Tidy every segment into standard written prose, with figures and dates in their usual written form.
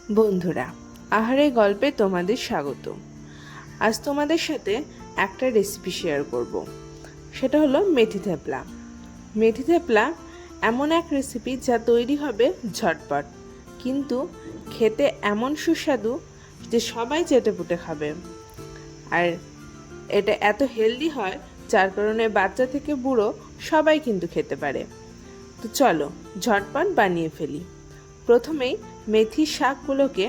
বন্ধুরা, আহারে গল্পে তোমাদের স্বাগত। আজ তোমাদের সাথে একটা রেসিপি শেয়ার করব। সেটা হলো মেথি থেপলা। মেথি থেপলা এমন এক রেসিপি যা তৈরি হবে ঝটপট, কিন্তু খেতে এমন সুস্বাদু যে সবাই চেটেপুটে খাবে। আর এটা এত হেলদি হয় যার কারণে বাচ্চা থেকে বুড়ো সবাই কিন্তু খেতে পারে। তো চলো ঝটপট বানিয়ে ফেলি। প্রথমেই মেথির শাকগুলোকে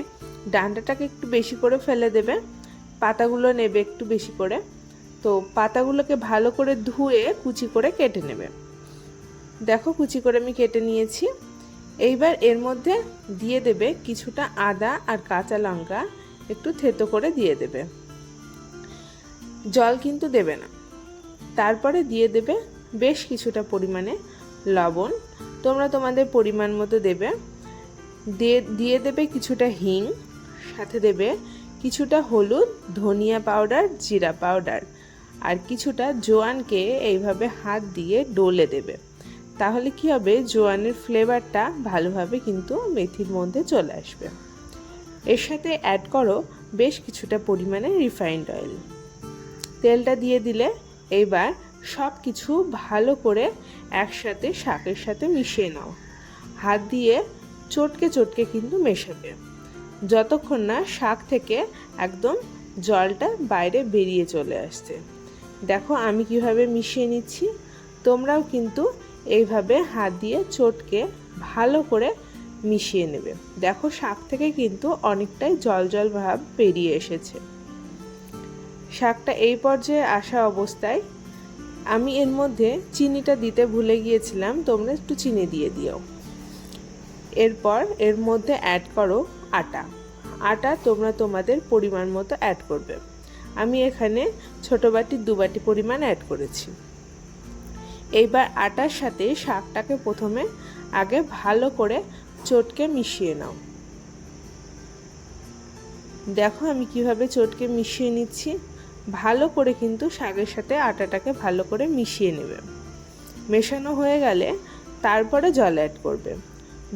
ডাঁটাটাকে একটু বেশি করে ফেলে দেবে, পাতাগুলো নেবে একটু বেশি করে। তো পাতাগুলোকে ভালো করে ধুয়ে কুচি করে কেটে নেবে। দেখো কুচি করে আমি কেটে নিয়েছি। এইবার এর মধ্যে দিয়ে দেবে কিছুটা আদা আর কাঁচা লঙ্কা, একটু থেতো করে দিয়ে দেবে, জল কিন্তু দেবে না। তারপরে দিয়ে দেবে বেশ কিছুটা পরিমাণে লবণ, তোমরা তোমাদের পরিমাণ মতো দেবে। দিয়ে দেবে কিছুটা হিং, সাথে দেবে কিছুটা হলুদ, ধনিয়া পাউডার, জিরা পাউডার আর কিছুটা জোয়ানকে এইভাবে হাত দিয়ে ডলে দেবে। তাহলে কি হবে, জোয়ানের ফ্লেভারটা ভালোভাবে কিন্তু মেথির মধ্যে চলে আসবে। এর সাথে অ্যাড করো বেশ কিছুটা পরিমাণে রিফাইন্ড অয়েল। তেলটা দিয়ে দিলে এইবার সব কিছু ভালো করে একসাথে শাকের সাথে মিশিয়ে নাও। হাত দিয়ে চটকে চটকে কিন্তু মেশাবে, যতক্ষণ না শাক থেকে একদম জলটা বাইরে বেরিয়ে চলে আসছে। দেখো আমি কিভাবে মিশিয়ে নিচ্ছি, তোমরাও কিন্তু এইভাবে হাত দিয়ে চটকে ভালো করে মিশিয়ে নেবে। দেখো শাক থেকে কিন্তু অনেকটাই জল জল ভাব বেরিয়ে এসেছে। শাকটা এই পর্যায়ে আসা অবস্থায় আমি এর মধ্যে চিনিটা দিতে ভুলে গিয়েছিলাম, তোমরা একটু চিনি দিয়ে দিও। এরপর এর মধ্যে অ্যাড করো আটা তোমরা তোমাদের পরিমাণ মতো অ্যাড করবে। আমি এখানে ছোটো বাটির 2 বাটি পরিমাণ অ্যাড করেছি। এইবার আটার সাথে শাকটাকে প্রথমে আগে ভালো করে চটকে মিশিয়ে নাও। দেখো আমি কিভাবে চটকে মিশিয়ে নিচ্ছি। ভালো করে কিন্তু শাকের সাথে আটাটাকে ভালো করে মিশিয়ে নেবে। মেশানো হয়ে গেলে তারপরে জল অ্যাড করবে।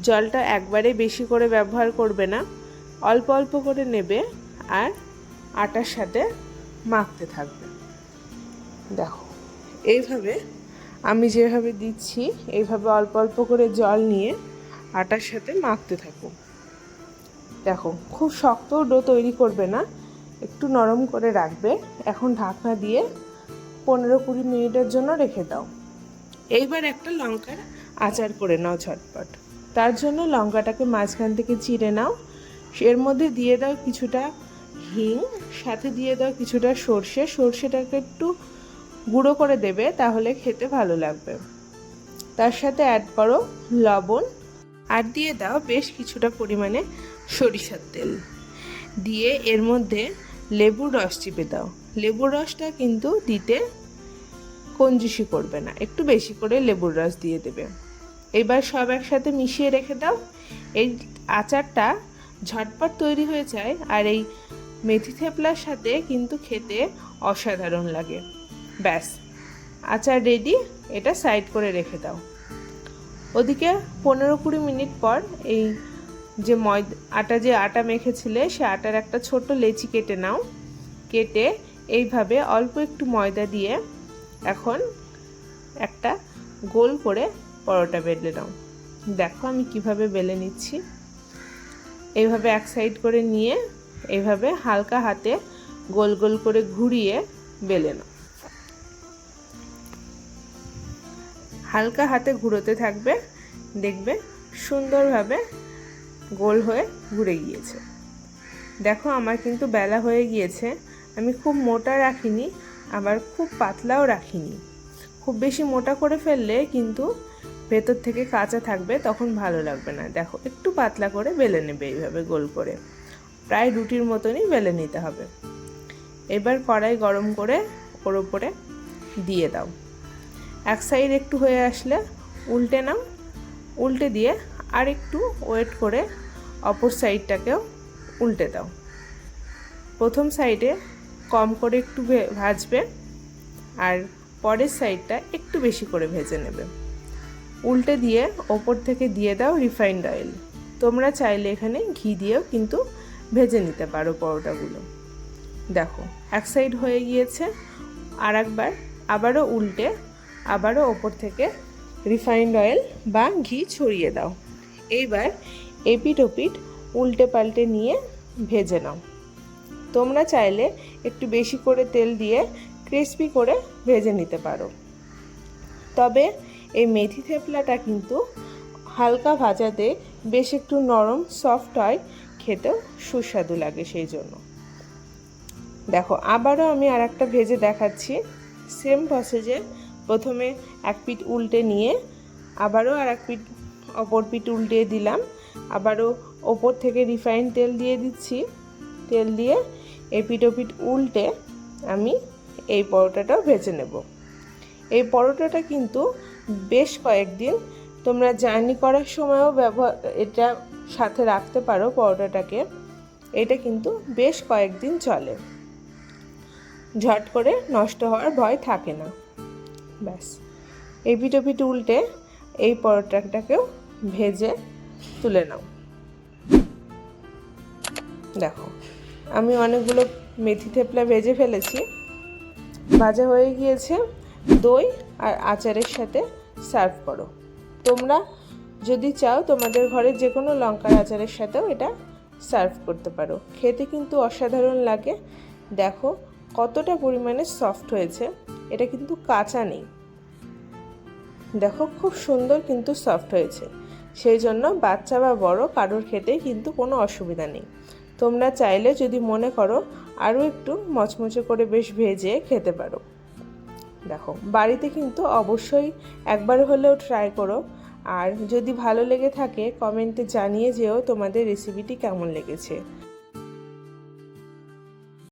জলটা একবারে বেশি করে ব্যবহার করবে না, অল্প অল্প করে নেবে আর আটার সাথে মাখতে থাকবে। দেখো এইভাবে আমি যেভাবে দিচ্ছি, এইভাবে অল্প অল্প করে জল নিয়ে আটার সাথে মাখতে থাকো। দেখো খুব শক্ত ডো তৈরি করবে না, একটু নরম করে রাখবে। এখন ঢাকনা দিয়ে 15-20 মিনিটের জন্য রেখে দাও। এইবার একটা লঙ্কার আচার করে নাও ঝটপট। তার জন্য লঙ্কাটাকে মাঝখান থেকে চিড়ে নাও। এর মধ্যে দিয়ে দাও কিছুটা হিং, সাথে দিয়ে দাও কিছুটা সর্ষেটাকে একটু গুঁড়ো করে দেবে, তাহলে খেতে ভালো লাগবে। তার সাথে অ্যাড করো লবণ আর দিয়ে দাও বেশ কিছুটা পরিমাণে সরিষার তেল। দিয়ে এর মধ্যে লেবুর রস চিপে দাও। লেবুর রসটা কিন্তু দিতে কঞ্জুসি করবে না, একটু বেশি করে লেবুর রস দিয়ে দেবে। এবার সব একসাথে মিশিয়ে রেখে দাও। এই আচারটা ঝটপট তৈরি হয়ে যায় আর এই মেথি থেপলার সাথে কিন্তু খেতে অসাধারণ লাগে। ব্যাস, আচার রেডি, এটা সাইড করে রেখে দাও। ওদিকে 15-20 মিনিট পর এই যে আটা মেখেছিলে সে আটার একটা ছোট লেচি কেটে নাও। কেটে এইভাবে অল্প একটু ময়দা দিয়ে এখন একটা গোল করে পরোটা বেলে নাও। দেখো আমি কিভাবে বেলে নিচ্ছি। এইভাবে এক সাইড করে নিয়ে এইভাবে হালকা হাতে গোল গোল করে ঘুরিয়ে বেলে নাও। হালকা হাতে ঘুরোতে থাকবে, দেখবে সুন্দরভাবে গোল হয়ে ঘুরে গিয়েছে। দেখো আমার কিন্তু বেলা হয়ে গিয়েছে। আমি খুব মোটা রাখিনি, আবার খুব পাতলাও রাখিনি। খুব বেশি মোটা করে ফেললে কিন্তু ভেতর থেকে কাঁচা থাকবে, তখন ভালো লাগবে না। দেখো একটু পাতলা করে বেলে নেবে, এইভাবে গোল করে প্রায় রুটির মতনই বেলে নিতে হবে। এবার কড়াই গরম করে ওর ওপরে দিয়ে দাও। এক সাইড একটু হয়ে আসলে উল্টে নাও। উল্টে দিয়ে আর একটু ওয়েট করে অপর সাইডটাকেও উল্টে দাও। প্রথম সাইডে কম করে একটু ভাজবে আর পরের সাইডটা একটু বেশি করে ভেজে নেবে। উল্টে দিয়ে ওপর থেকে দিয়ে দাও রিফাইন্ড অয়েল। তোমরা চাইলে এখানে ঘি দিয়েও কিন্তু ভেজে নিতে পারো পরোটাগুলো। দেখো এক সাইড হয়ে গিয়েছে, আর একবার আবারও উল্টে আবারও ওপর থেকে রিফাইন্ড অয়েল বা ঘি ছড়িয়ে দাও। এইবার এপিট ওপিট উল্টে পাল্টে নিয়ে ভেজে নাও। তোমরা চাইলে একটু বেশি করে তেল দিয়ে ক্রিস্পি করে ভেজে নিতে পারো। তবে এই মেথি থেপলাটা কিন্তু হালকা ভাজাতে বেশ একটু নরম সফট হয়, খেতেও সুস্বাদু লাগে। সেই জন্য দেখো আবারও আমি আর একটা ভেজে দেখাচ্ছি। সেম প্রসেসে প্রথমে এক পিঠ উল্টে নিয়ে আবারও আর এক পিঠ অপর পিঠ উল্টে দিলাম, আবারও ওপর থেকে রিফাইন্ড তেল দিয়ে দিচ্ছি। তেল দিয়ে এপিঠ ওপিঠ উল্টে আমি এই পরোটাটাও ভেজে নেব। এই পরোটাটা কিন্তু বেশ কয়েকদিন তোমরা জার্নি করার সময়ও এটা সাথে রাখতে পারো পরোটাটাকে। এটা কিন্তু বেশ কয়েকদিন চলে, ঝট করে নষ্ট হওয়ার ভয় থাকে না। ব্যাস এপিঠ ওপিঠ উল্টে এই পরোটাটাকেও ভেজে তুলে নাও। দেখো আমি অনেকগুলো মেথি থেপলা ভেজে ফেলেছি, ভাজা হয়ে গিয়েছে। দই আর আচারের সাথে সার্ভ করো। তোমরা যদি চাও তোমাদের ঘরে যে কোনো লঙ্কার আচারের সাথেও এটা সার্ভ করতে পারো। খেতে কিন্তু অসাধারণ লাগে। দেখো কতটা পরিমাণে সফট হয়েছে, এটা কিন্তু কাঁচা নেই। দেখো খুব সুন্দর কিন্তু সফট হয়েছে, সেই জন্য বাচ্চা বা বড় কারোর খেতে কিন্তু কোনো অসুবিধা নেই। তোমরা চাইলে যদি মনে করো আরও একটু মচমচে করে বেশ ভেজে খেতে পারো। দেখো বাড়িতে কিন্তু অবশ্যই একবার হলেও ট্রাই করো। আর যদি ভালো লেগে থাকে কমেন্টে জানিয়ে যেও তোমাদের রেসিপিটি কেমন লেগেছে।